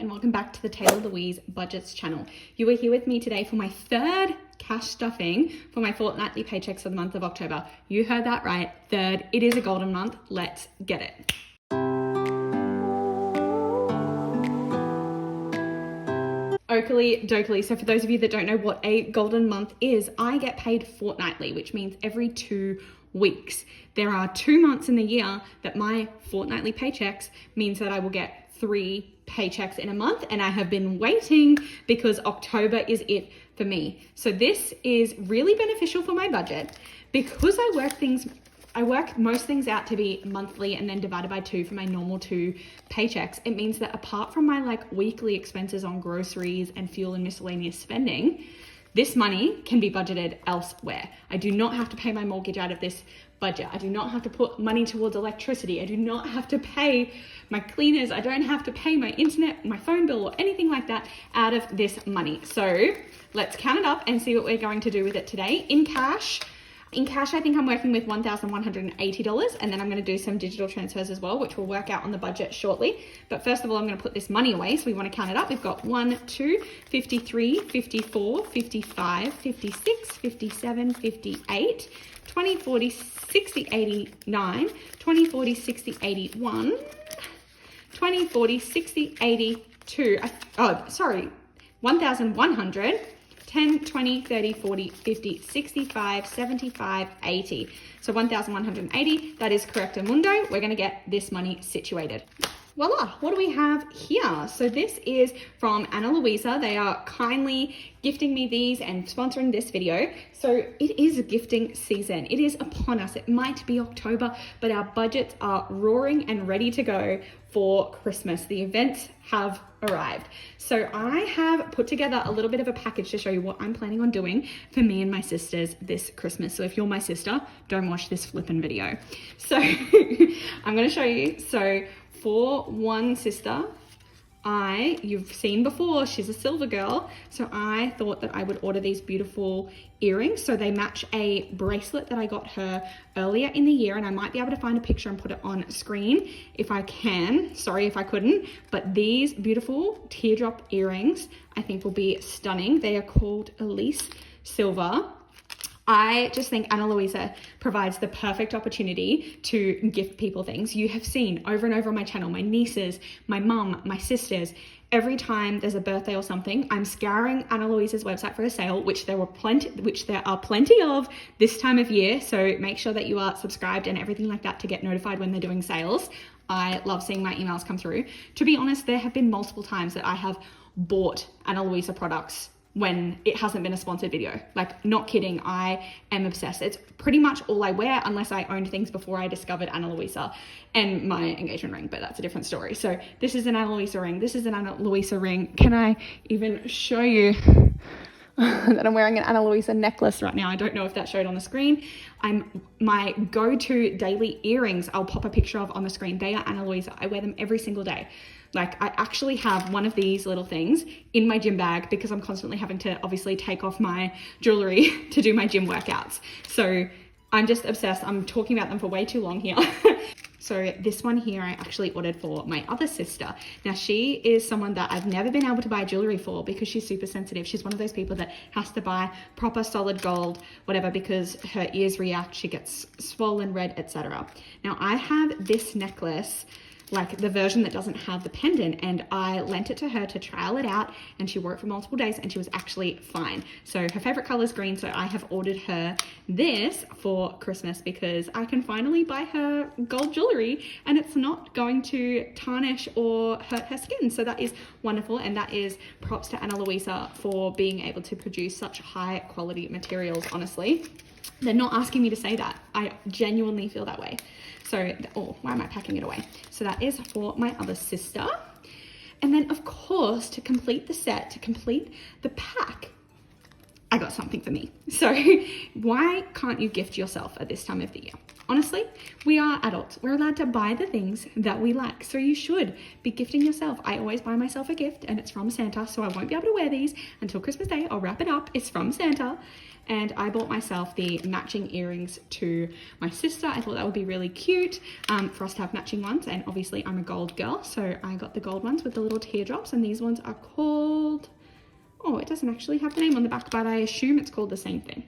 and welcome back to the Taylah Louise Budgets channel. You are here with me today for my third cash stuffing for my fortnightly paychecks for the month of October. You heard that right, third. It is a golden month. Let's get it. Oakley dokley. So for those of you that don't know what a golden month is, I get paid fortnightly, which means every 2 weeks. There are 2 months in the year that my fortnightly paychecks means that I will get 3 paychecks in a month, and I have been waiting because October is it for me. So this is really beneficial for my budget because I work most things out to be monthly and then divided by 2 for my normal 2 paychecks. It means that apart from my weekly expenses on groceries and fuel and miscellaneous spending, this money can be budgeted elsewhere. I do not have to pay my mortgage out of this budget. I do not have to put money towards electricity. I do not have to pay my cleaners. I don't have to pay my internet, my phone bill, or anything like that out of this money. So let's count it up and see what we're going to do with it today. In cash, I think I'm working with $1,180, and then I'm going to do some digital transfers as well, which will work out on the budget shortly. But first of all, I'm going to put this money away. So we want to count it up. We've got 1, 2, 53, 54, 55, 56, 57, 58, 20, 40, 60, 89, 20, 40, 60, 81, 20, 40, 60, 82. 1,100. 10, 20, 30, 40, 50, 65, 75, 80. So 1,180, that is correctamundo. We're gonna get this money situated. Voila, what do we have here? So this is from Louisa. They are kindly gifting me these and sponsoring this video. So it is gifting season. It is upon us. It might be October, but our budgets are roaring and ready to go for Christmas. The events have arrived. So I have put together a little bit of a package to show you what I'm planning on doing for me and my sisters this Christmas. So if you're my sister, don't watch this flippin' video. So I'm gonna show you. So for one sister, you've seen before, she's a silver girl. So I thought that I would order these beautiful earrings. So they match a bracelet that I got her earlier in the year, and I might be able to find a picture and put it on screen if I can. Sorry if I couldn't, but these beautiful teardrop earrings I think will be stunning. They are called Elise Silver. I just think Louisa provides the perfect opportunity to gift people things. You have seen over and over on my channel, my nieces, my mum, my sisters, every time there's a birthday or something, I'm scouring Louisa's website for a sale, which there are plenty of this time of year. So make sure that you are subscribed and everything like that to get notified when they're doing sales. I love seeing my emails come through. To be honest, there have been multiple times that I have bought Louisa products when it hasn't been a sponsored video. Like, not kidding, I am obsessed. It's pretty much all I wear unless I owned things before I discovered Louisa and my engagement ring, but that's a different story. So this is an Louisa ring. This is an Louisa ring. Can I even show you that I'm wearing an Louisa necklace right now? I don't know if that showed on the screen. My go-to daily earrings, I'll pop a picture of on the screen. They are Louisa. I wear them every single day. Like, I actually have one of these little things in my gym bag because I'm constantly having to obviously take off my jewelry to do my gym workouts. So I'm just obsessed. I'm talking about them for way too long here. So this one here I actually ordered for my other sister. Now, she is someone that I've never been able to buy jewelry for because she's super sensitive. She's one of those people that has to buy proper solid gold, whatever, because her ears react, she gets swollen, red, etc. Now, I have this necklace, like the version that doesn't have the pendant, and I lent it to her to trial it out, and she wore it for multiple days and she was actually fine. So her favorite color is green, so I have ordered her this for Christmas because I can finally buy her gold jewelry and it's not going to tarnish or hurt her skin. So that is wonderful, and that is props to Louisa for being able to produce such high quality materials. Honestly, they're not asking me to say that. I genuinely feel that way. So, why am I packing it away? So that is for my other sister. And then, of course, to complete the set, to complete the pack, I got something for me. So why can't you gift yourself at this time of the year? Honestly, we are adults. We're allowed to buy the things that we like. So you should be gifting yourself. I always buy myself a gift and it's from Santa. So I won't be able to wear these until Christmas Day. I'll wrap it up. It's from Santa. And I bought myself the matching earrings to my sister. I thought that would be really cute for us to have matching ones. And obviously I'm a gold girl. So I got the gold ones with the little teardrops. And these ones are called... Oh, it doesn't actually have the name on the back, but I assume it's called the same thing.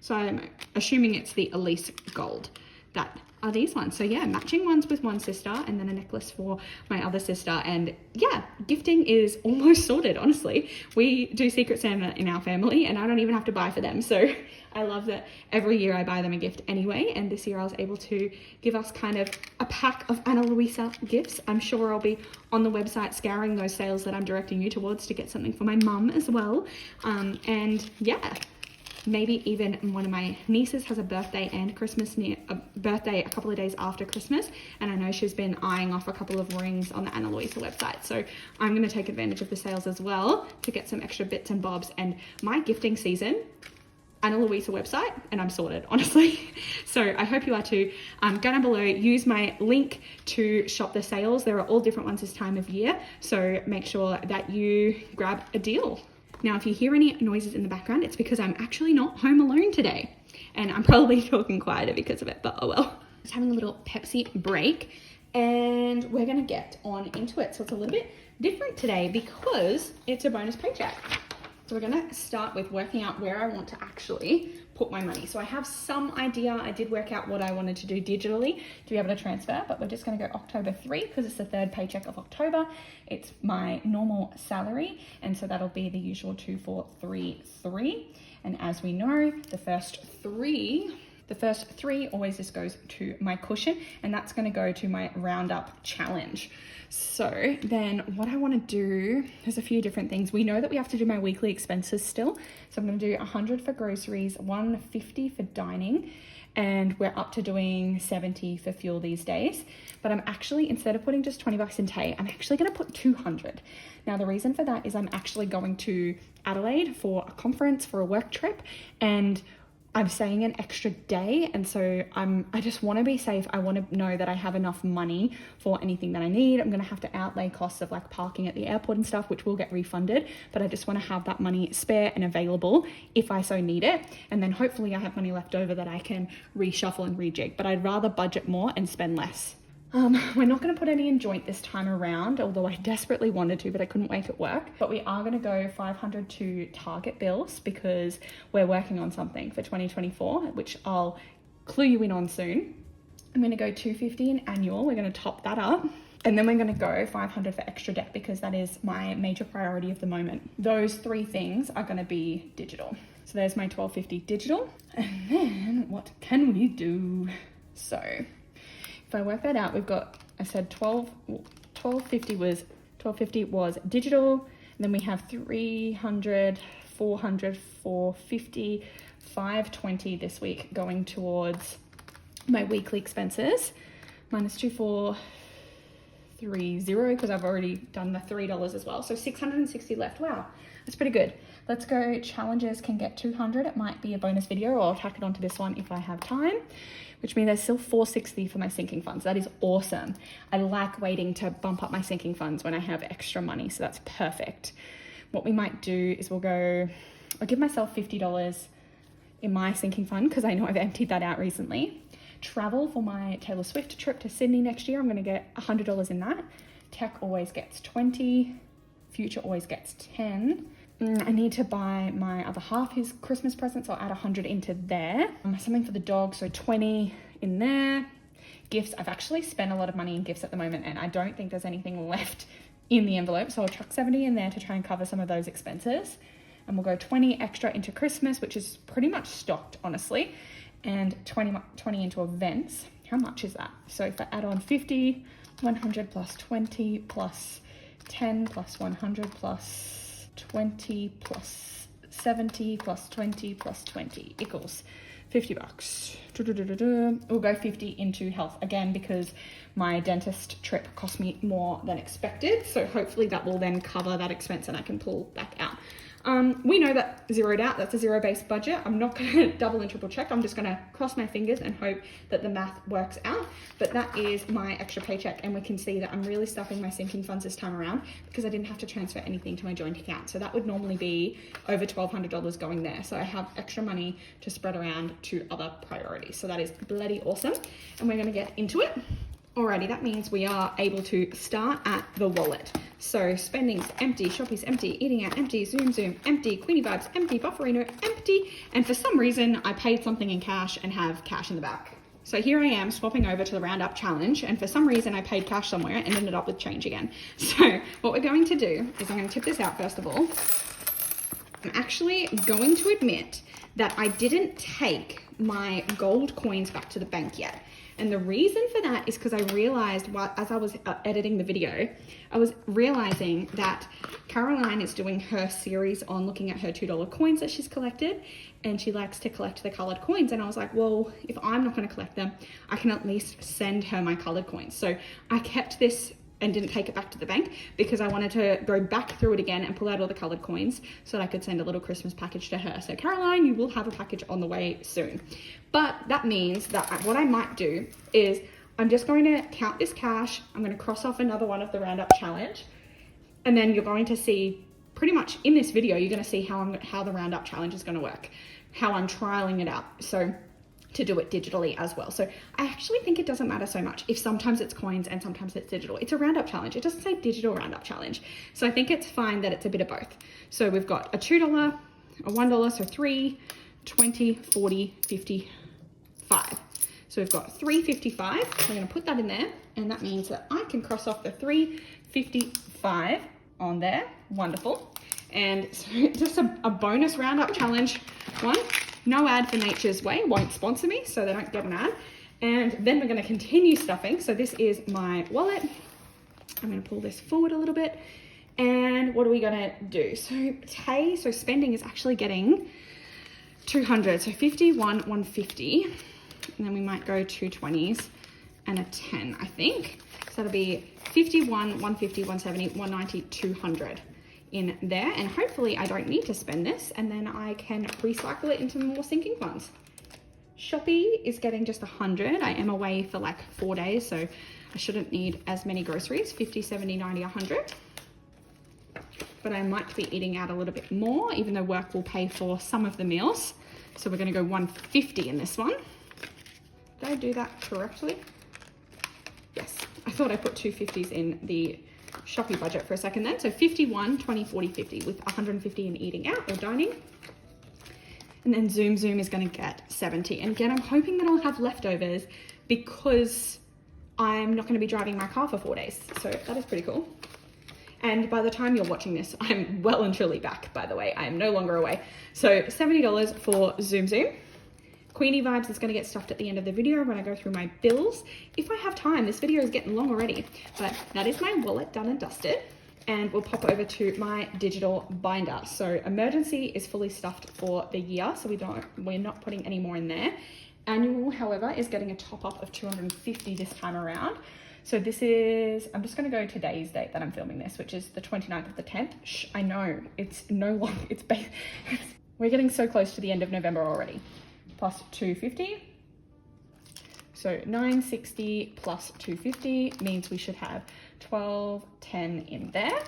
So I'm assuming it's the Elise Gold. That are these ones. So yeah, matching ones with one sister and then a necklace for my other sister. And yeah, gifting is almost sorted, honestly. We do Secret Santa in our family and I don't even have to buy for them. So I love that every year I buy them a gift anyway. And this year I was able to give us kind of a pack of Ana Luisa gifts. I'm sure I'll be on the website scouring those sales that I'm directing you towards to get something for my mum as well. And yeah. Maybe even one of my nieces has a birthday and Christmas a birthday a couple of days after Christmas. And I know she's been eyeing off a couple of rings on the Ana Luisa website. So I'm going to take advantage of the sales as well to get some extra bits and bobs. And my gifting season, Ana Luisa website, and I'm sorted, honestly. So I hope you are too. Go down below, use my link to shop the sales. There are all different ones this time of year. So make sure that you grab a deal. Now, if you hear any noises in the background, it's because I'm actually not home alone today. And I'm probably talking quieter because of it, but oh well. Just having a little Pepsi break and we're gonna get on into it. So it's a little bit different today because it's a bonus paycheck. So we're gonna start with working out where I want to actually put my money. So I have some idea. I did work out what I wanted to do digitally to be able to transfer, but we're just gonna go October 3 because it's the third paycheck of October. It's my normal salary. And so that'll be the usual 2433. And as we know, the first three always just goes to my cushion and that's gonna go to my roundup challenge. So then what I wanna do, there's a few different things. We know that we have to do my weekly expenses still. So I'm gonna do 100 for groceries, 150 for dining, and we're up to doing 70 for fuel these days. But I'm actually, instead of putting just 20 bucks in Tay, I'm actually gonna put 200. Now the reason for that is I'm actually going to Adelaide for a conference, for a work trip, and I'm staying an extra day. And so I just want to be safe. I want to know that I have enough money for anything that I need. I'm going to have to outlay costs of like parking at the airport and stuff, which will get refunded, but I just want to have that money spare and available if I so need it. And then hopefully I have money left over that I can reshuffle and rejig, but I'd rather budget more and spend less. We're not going to put any in joint this time around, although I desperately wanted to, but I couldn't make it work. But we are going to go 500 to Target bills because we're working on something for 2024, which I'll clue you in on soon. I'm going to go 250 in annual. We're going to top that up. And then we're going to go 500 for extra debt because that is my major priority of the moment. Those three things are going to be digital. So there's my 1250 digital. And then what can we do? So if I work that out, we've got, I said 1250 was digital, and then we have 300, 400, 450, 520 this week going towards my weekly expenses, minus 2430 because I've already done the $3 as well. So 660 left. Wow, that's pretty good. Let's go. Challenges can get 200. It might be a bonus video or I'll tack it onto this one if I have time, which means there's still 460 for my sinking funds. That is awesome. I like waiting to bump up my sinking funds when I have extra money, so that's perfect. What we might do is I'll give myself $50 in my sinking fund because I know I've emptied that out recently. Travel for my Taylor Swift trip to Sydney next year, I'm gonna get $100 in that. Tech always gets 20, future always gets 10. I need to buy my other half his Christmas present, so I'll add 100 into there. Something for the dog, so 20 in there. Gifts, I've actually spent a lot of money in gifts at the moment and I don't think there's anything left in the envelope, so I'll chuck 70 in there to try and cover some of those expenses. And we'll go 20 extra into Christmas, which is pretty much stocked, honestly, and 20 into events. How much is that? So if I add on 50, 100 plus 20 plus 10 plus 100 plus 20 plus 70 plus 20 plus 20 equals 50 bucks. We'll go 50 into health again because my dentist trip cost me more than expected. So hopefully that will then cover that expense and I can pull back out We know that zeroed out, that's a zero-based budget. I'm not gonna double and triple check. I'm just gonna cross my fingers and hope that the math works out. But that is my extra paycheck, and we can see that I'm really stuffing my sinking funds this time around because I didn't have to transfer anything to my joint account. So that would normally be over $1,200 going there. So I have extra money to spread around to other priorities. So that is bloody awesome. And we're gonna get into it. Alrighty, that means we are able to start at the wallet. So spending's empty, Shoppy's empty, eating out empty, Zoom empty, Queenie Vibes empty, Bufferino empty, and for some reason I paid something in cash and have cash in the back. So here I am swapping over to the Roundup Challenge, and for some reason I paid cash somewhere and ended up with change again. So what we're going to do is I'm going to tip this out first of all. I'm actually going to admit that I didn't take my gold coins back to the bank yet. And the reason for that is because I realized as I was editing the video, I was realizing that Caroline is doing her series on looking at her $2 coins that she's collected, and she likes to collect the colored coins. And I was like, well, if I'm not going to collect them, I can at least send her my colored coins. So I kept this and didn't take it back to the bank because I wanted to go back through it again and pull out all the colored coins so that I could send a little Christmas package to her. So Caroline, you will have a package on the way soon. But that means that what I might do is I'm just going to count this cash. I'm going to cross off another one of the Roundup Challenge. And then you're going to see pretty much in this video, you're going to see how the Roundup Challenge is going to work, how I'm trialing it out. So to do it digitally as well. So I actually think it doesn't matter so much if sometimes it's coins and sometimes it's digital. It's a Roundup Challenge. It doesn't say digital Roundup Challenge. So I think it's fine that it's a bit of both. So we've got a $2, a $1, so 3, 20, 40, 55. So we've got 355. We're going to put that in there, and that means that I can cross off the 355 on there. Wonderful. And so just a bonus Roundup Challenge one. No ad for Nature's Way, won't sponsor me, so they don't get an ad. And then we're going to continue stuffing. So this is my wallet. I'm going to pull this forward a little bit. And what are we going to do? So spending is actually getting 200. So 51, 150. And then we might go 2 20s and a 10, I think. So that'll be 51, 150, 170, 190, 200. In there, and hopefully I don't need to spend this, and then I can recycle it into more sinking funds. Shoppy is getting just 100. I am away for like 4 days, so I shouldn't need as many groceries, 50, 70, 90, 100. But I might be eating out a little bit more, even though work will pay for some of the meals. So we're gonna go 150 in this one. Did I do that correctly? Yes, I thought I put 250s in the Shoppy budget for a second then. So 51, 20, 40, 50 with 150 in eating out or dining. And then Zoom is going to get 70. And again, I'm hoping that I'll have leftovers because I'm not going to be driving my car for 4 days. So that is pretty cool. And by the time you're watching this, I'm well and truly back, by the way. I am no longer away. So $70 for Zoom. Queenie Vibes is going to get stuffed at the end of the video when I go through my bills. If I have time, this video is getting long already, but that is my wallet done and dusted. And we'll pop over to my digital binder. So emergency is fully stuffed for the year, so we're not putting any more in there. Annual, however, is getting a top up of 250 this time around. So this is, I'm just going to go today's date that I'm filming this, which is the 29th of the 10th. Shh, I know, it's no longer, we're getting so close to the end of November already. Plus 250. So 960 plus 250 means we should have 1210 in there.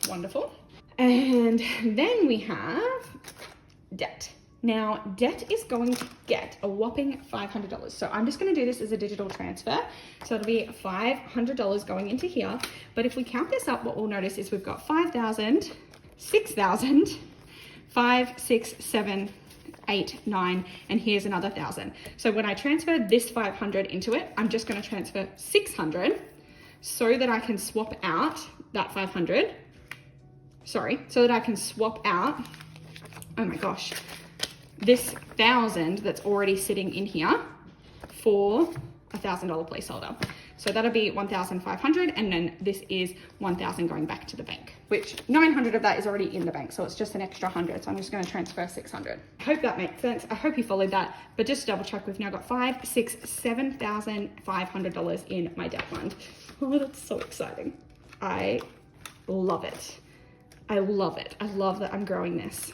Wonderful. And then we have debt. Now, debt is going to get a whopping $500. So I'm just going to do this as a digital transfer. So it'll be $500 going into here. But if we count this up, what we'll notice is we've got 5,000, 6,000, 5, 6, 7, 8, 9, and here's another 1,000. So when I transfer this 500 into it, I'm just going to transfer 600 so that I can swap out that 500. Sorry, so that I can swap out, oh my gosh, this 1,000 that's already sitting in here for a $1,000 placeholder. So that'll be 1,500, and then this is 1,000 going back to the bank, which 900 of that is already in the bank. So it's just an extra 100. So I'm just going to transfer 600. I hope that makes sense. I hope you followed that, but just to double check, we've now got $7,500 in my debt fund. Oh, that's so exciting. I love it. I love it. I love that I'm growing this.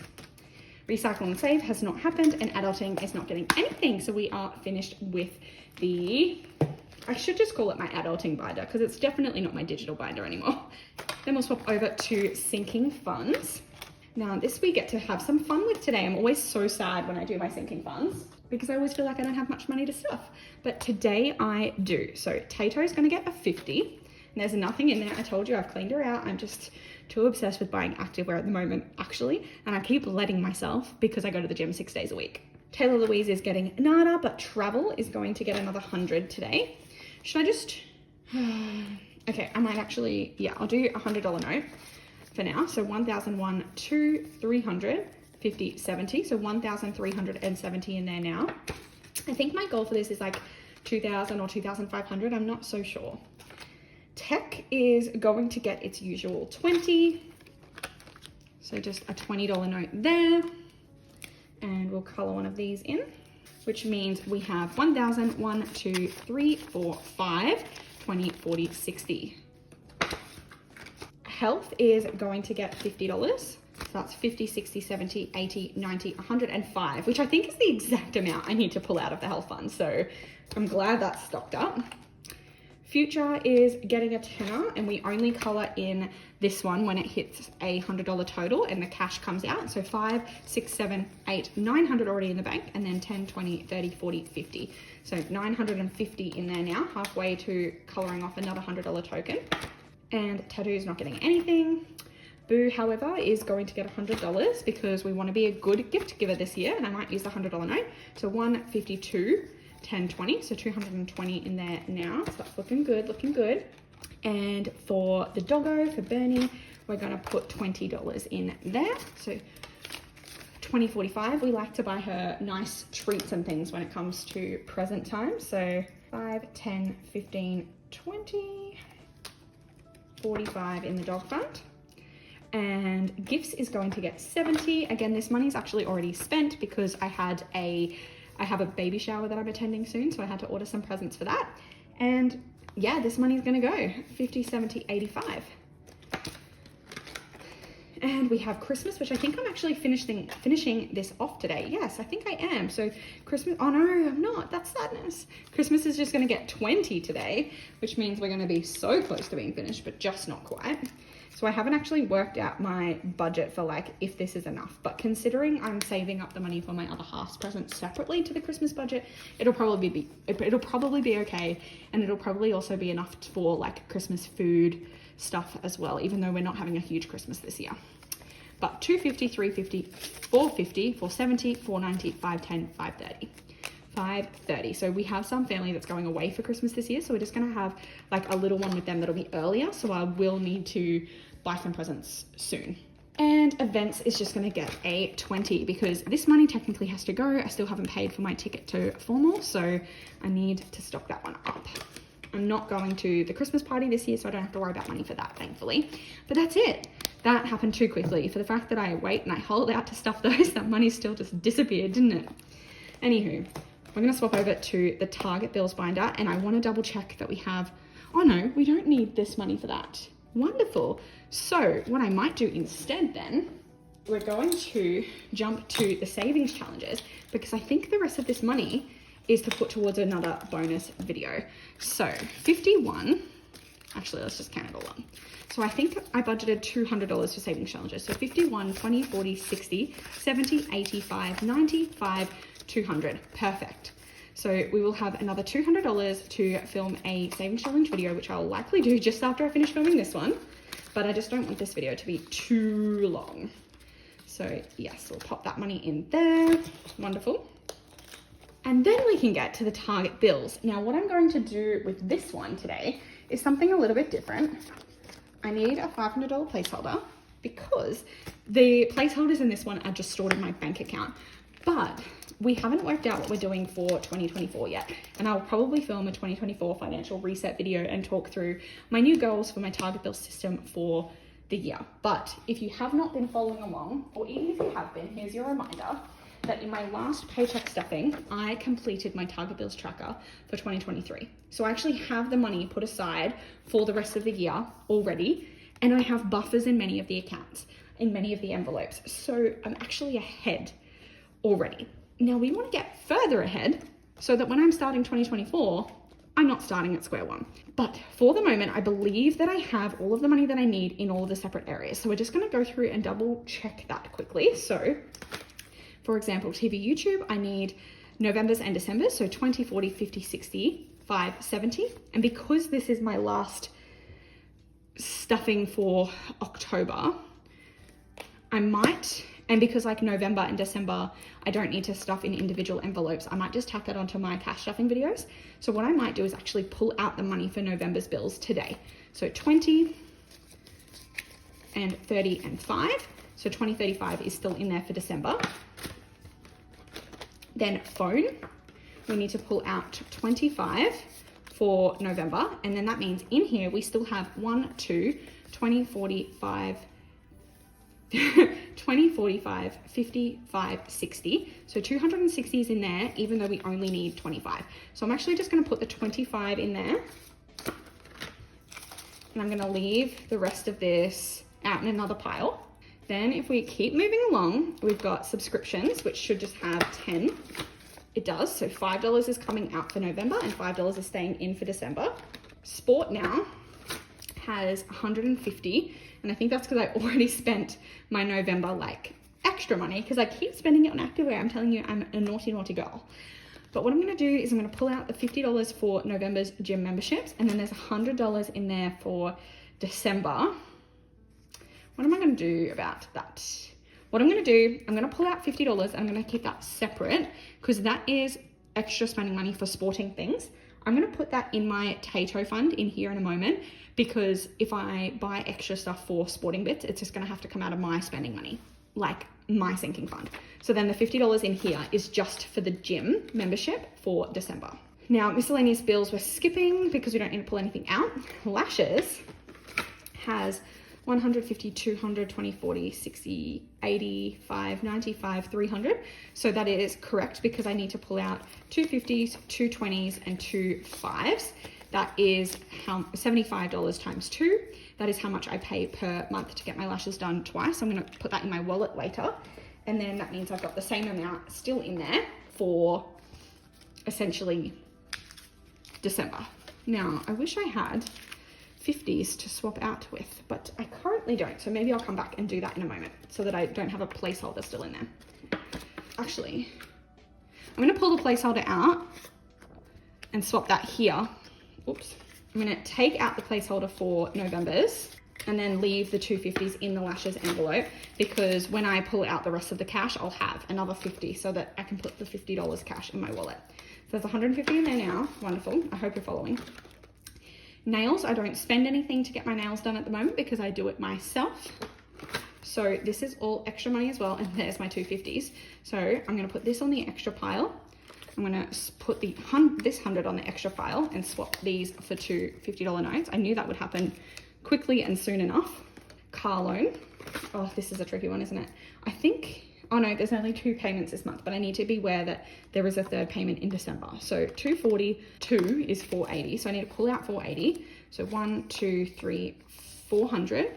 Recycle and save has not happened, and adulting is not getting anything. So we are finished with the, I should just call it my adulting binder because it's definitely not my digital binder anymore. Then we'll swap over to sinking funds. Now this we get to have some fun with today. I'm always so sad when I do my sinking funds because I always feel like I don't have much money to stuff. But today I do. So Tato is going to get a 50. And there's nothing in there. I told you I've cleaned her out. I'm just too obsessed with buying activewear at the moment, actually. And I keep letting myself because I go to the gym 6 days a week. Taylah Louise is getting nada, but travel is going to get another 100 today. Should I just... Okay, I might actually... Yeah, I'll do a $100 note for now. So 1,001, 2, 300, 50, 70. So 1,370 in there now. I think my goal for this is like 2,000 or 2,500. I'm not so sure. Tech is going to get its usual 20. So just a $20 note there. And we'll color one of these in, which means we have 1,000, 1, 2, 3, 4, 5, 20, 40, 60. Health is going to get $50. So that's 50, 60, 70, 80, 90, 105, which I think is the exact amount I need to pull out of the health fund. So I'm glad that's stocked up. Future is getting a tenner, and we only color in this one when it hits a $100 total and the cash comes out. So 5, 6, 7, 8, 900 already in the bank, and then 10, 20, 30, 40, 50. So 950 in there now, halfway to coloring off another $100 token. And Tattoo is not getting anything. Boo, however, is going to get $100 because we want to be a good gift giver this year, and I might use the $100 note. So 152. 10, 20, so 220 in there now. So that's looking good, looking good. And for the doggo, for Bernie, we're gonna put $20 in there. So 20.45. We like to buy her nice treats and things when it comes to present time. So 5, 10, 15, 20, 45 in the dog fund. And gifts is going to get 70. Again, this money is actually already spent because I have a baby shower that I'm attending soon, so I had to order some presents for that. And yeah, this money is gonna go 50, 70, 85. And we have Christmas, which I think I'm actually finishing this off today. Yes, I think I am. So Christmas, oh no, I'm not, that's sadness. Christmas is just gonna get 20 today, which means we're gonna be so close to being finished, but just not quite. So I haven't actually worked out my budget for like if this is enough, but considering I'm saving up the money for my other half's presents separately to the Christmas budget, it'll probably be okay, and it'll probably also be enough for like Christmas food stuff as well, even though we're not having a huge Christmas this year. But 250, 350, 450, 470, 490, 510, 530. 5:30. So we have some family that's going away for Christmas this year, so we're just going to have like a little one with them that'll be earlier, so I will need to buy some presents soon. And events is just going to get a 20 because this money technically has to go. I still haven't paid for my ticket to formal, so I need to stock that one up. I'm not going to the Christmas party this year, so I don't have to worry about money for that, thankfully. But that's it. That happened too quickly. For the fact that I wait and I hold out to stuff those, that money still just disappeared, didn't it? Anywho, we're going to swap over to the Target Bills binder, and I want to double check that we have, oh no, we don't need this money for that. Wonderful. So what I might do instead then, we're going to jump to the savings challenges because I think the rest of this money is to put towards another bonus video. So 51, actually let's just count it all up. So I think I budgeted $200 for savings challenges. So 51, 20, 40, 60, 70, 85, 95, 200. Perfect. So we will have another $200 to film a savings challenge video, which I'll likely do just after I finish filming this one. But I just don't want this video to be too long. So yes, we'll pop that money in there. Wonderful. And then we can get to the Target Bills. Now what I'm going to do with this one today is something a little bit different. I need a $500 placeholder because the placeholders in this one are just stored in my bank account. But we haven't worked out what we're doing for 2024 yet. And I'll probably film a 2024 financial reset video and talk through my new goals for my Target Bill system for the year. But if you have not been following along, or even if you have been, here's your reminder that in my last paycheck stuffing, I completed my Target Bills tracker for 2023. So I actually have the money put aside for the rest of the year already, and I have buffers in many of the accounts. in many of the envelopes. So I'm actually ahead already. Now we want to get further ahead so that when I'm starting 2024, I'm not starting at square one. But for the moment, I believe that I have all of the money that I need in all of the separate areas. So we're just going to go through and double check that quickly. So for example, TV YouTube, I need November's and December's. So 20, 40, 50, 60, 5, 70. And because this is my last stuffing for October, I might, and because like November and December, I don't need to stuff in individual envelopes, I might just tack that onto my cash stuffing videos. So what I might do is actually pull out the money for November's bills today. So 20 and 30 and 5. So 20, 35 is still in there for December. Then phone, we need to pull out 25 for November. And then that means in here, we still have 1, 2, 20, 45, 20, 45, 55, 60. So 260 is in there, even though we only need 25. So I'm actually just going to put the 25 in there. And I'm going to leave the rest of this out in another pile. Then if we keep moving along, we've got subscriptions, which should just have 10. It does. So $5 is coming out for November and $5 is staying in for December. Sport now has 150. And I think that's because I already spent my November like extra money because I keep spending it on activewear. I'm telling you, I'm a naughty, naughty girl. But what I'm going to do is I'm going to pull out the $50 for November's gym memberships. And then there's $100 in there for December. What am I going to do about that? What I'm going to do, I'm going to pull out $50 and I'm going to keep that separate because that is extra spending money for sporting things. I'm going to put that in my Tato fund in here in a moment because if I buy extra stuff for sporting bits, it's just going to have to come out of my spending money, like my sinking fund. So then the $50 in here is just for the gym membership for December. Now, miscellaneous bills we're skipping because we don't need to pull anything out. Lashes has 150, 200, 20, 40, 60, 80, 5, 95, 300. So that is correct because I need to pull out 2 50s, 2 20s, and 2 5s. That is how $75 times 2. That is how much I pay per month to get my lashes done twice. I'm going to put that in my wallet later. And then that means I've got the same amount still in there for essentially December. Now, I wish I had 50s to swap out with, but I currently don't. So maybe I'll come back and do that in a moment so that I don't have a placeholder still in there. Actually, I'm going to pull the placeholder out and swap that here. Oops. I'm going to take out the placeholder for November's and then leave the 250s in the lashes envelope because when I pull out the rest of the cash, I'll have another 50 so that I can put the $50 cash in my wallet. So there's 150 in there now. Wonderful. I hope you're following. Nails, I don't spend anything to get my nails done at the moment because I do it myself. So this is all extra money as well. And there's my 250s. So I'm going to put this on the extra pile. I'm going to put this 100 on the extra pile and swap these for 2 $50 notes. I knew that would happen quickly and soon enough. Car loan. Oh, this is a tricky one, isn't it? I think, oh no, there's only 2 payments this month, but I need to be aware that there is a third payment in December. So 240, 2 is 480. So I need to pull out 480. So 1, 2, 3, 400,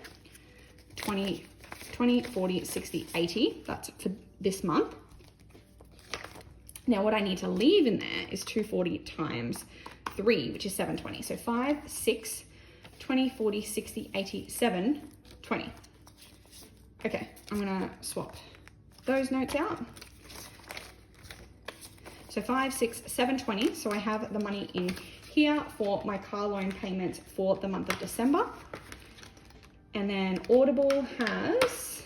20, 40, 60, 80. That's for this month. Now what I need to leave in there is 240 times 3, which is 720. So 5, 6, 20, 40, 60, 80, 7, 20. Okay, I'm gonna swap those notes out. So 5, 6, 7, 20. So I have the money in here for my car loan payments for the month of December. And then Audible has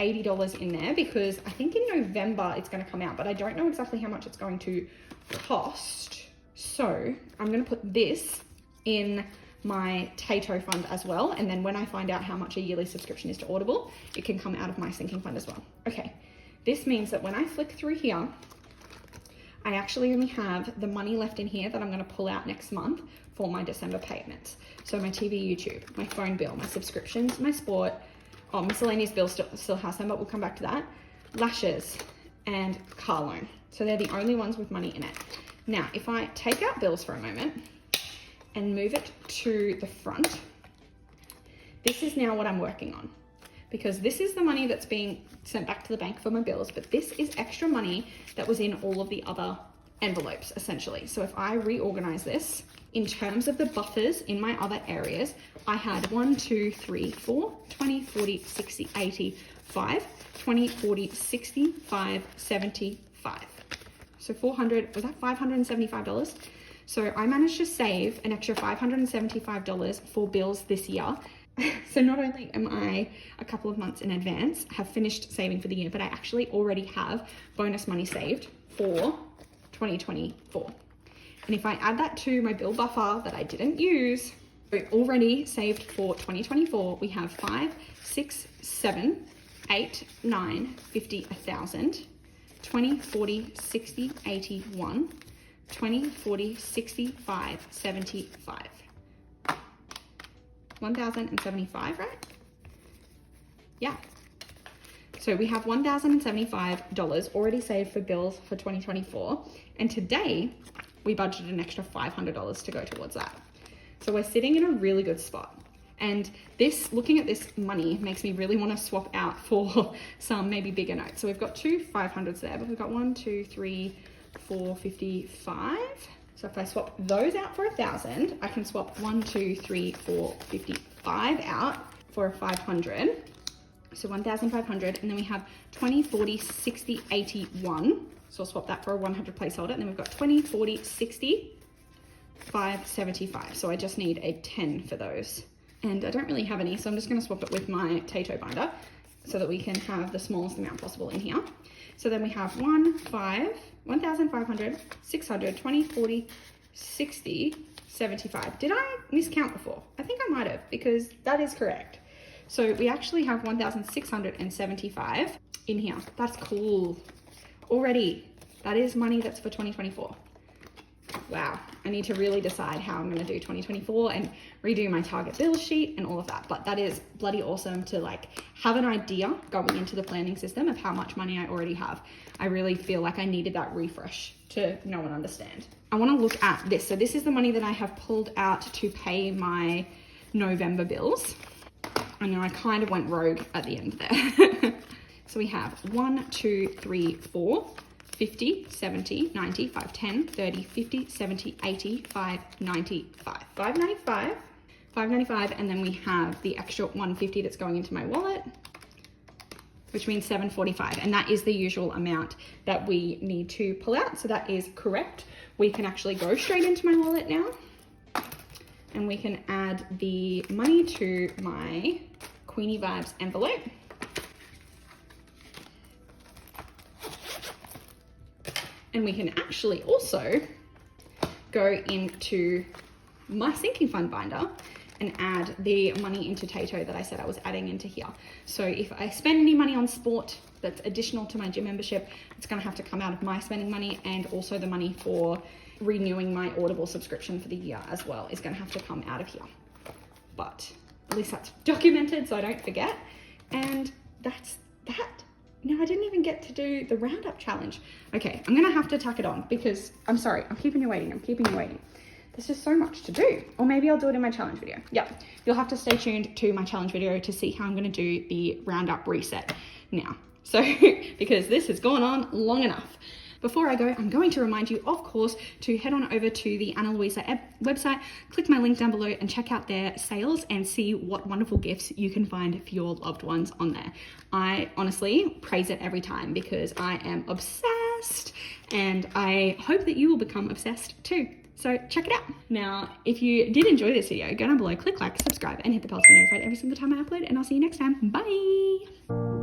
$80 in there because I think in November it's going to come out, but I don't know exactly how much it's going to cost. So I'm going to put this in my Tato fund as well. And then when I find out how much a yearly subscription is to Audible, it can come out of my sinking fund as well. Okay. This means that when I flick through here, I actually only have the money left in here that I'm going to pull out next month for my December payments. So my TV, YouTube, my phone bill, my subscriptions, my sport, miscellaneous bills still has them, but we'll come back to that. Lashes and car loan. So they're the only ones with money in it. Now, if I take out bills for a moment and move it to the front, this is now what I'm working on. because this is the money that's being sent back to the bank for my bills, but this is extra money that was in all of the other envelopes, essentially. So if I reorganize this, in terms of the buffers in my other areas, I had 1, 2, 3, 4, 20, 40, 60, 80, 5, 20, 40, 60, 5, 75. So 400, was that $575? So I managed to save an extra $575 for bills this year. So not only am I a couple of months in advance, have finished saving for the year, but I actually already have bonus money saved for 2024. And if I add that to my bill buffer that I didn't use, we already saved for 2024, we have 5, 6, 7, 8, 9, 50, 1,000, 20, 40, 60, 81, 20, 40, 65, 75. 1,075, right? Yeah. So we have $1,075 already saved for bills for 2024. And today we budgeted an extra $500 to go towards that. So we're sitting in a really good spot. And this, looking at this money makes me really want to swap out for some maybe bigger notes. So we've got two 500s there, but we've got 1, 2, 3, 4, 55. So if I swap those out for 1,000, I can swap 1, 2, 3, 4, 55 out for a 500. So 1,500, and then we have 20, 40, 60, 81. So I'll swap that for a 100 placeholder. And then we've got 20, 40, 60, 5, 75. So I just need a 10 for those. And I don't really have any, so I'm just gonna swap it with my Tato binder so that we can have the smallest amount possible in here. So then we have 1, 5, 1,500, 600, 20, 40, 60, 75. Did I miscount before? I think I might have, because that is correct. So we actually have 1,675 in here. That's cool. Already, that is money that's for 2024. Wow, I need to really decide how I'm gonna do 2024 and redo my target bill sheet and all of that. But that is bloody awesome to like have an idea going into the planning system of how much money I already have. I really feel like I needed that refresh to know and understand. I wanna look at this. So this is the money that I have pulled out to pay my November bills. I know I kind of went rogue at the end there. So we have 1, 2, 3, 4, 50, 70, 90, 5, 10, 30, 50, 70, 80, 5, 95. 595, 595, and then we have the extra 150 that's going into my wallet, which means 745, and that is the usual amount that we need to pull out, so that is correct. We can actually go straight into my wallet now, and we can add the money to my Queenie Vibes envelope. And we can actually also go into my sinking fund binder and add the money into Tato that I said I was adding into here. So if I spend any money on sport that's additional to my gym membership, it's gonna have to come out of my spending money, and also the money for renewing my Audible subscription for the year as well is gonna have to come out of here. But at least that's documented so I don't forget. And that's that. No, I didn't even get to do the roundup challenge. Okay, I'm gonna have to tack it on because I'm sorry, I'm keeping you waiting. There's just so much to do. Or maybe I'll do it in my challenge video. Yeah, you'll have to stay tuned to my challenge video to see how I'm gonna do the roundup reset now. So, because this has gone on long enough. Before I go, I'm going to remind you, of course, to head on over to the Ana Luisa website, click my link down below and check out their sales and see what wonderful gifts you can find for your loved ones on there. I honestly praise it every time because I am obsessed, and I hope that you will become obsessed too. So check it out. Now, if you did enjoy this video, go down below, click like, subscribe, and hit the bell to be notified every single time I upload, and I'll see you next time. Bye.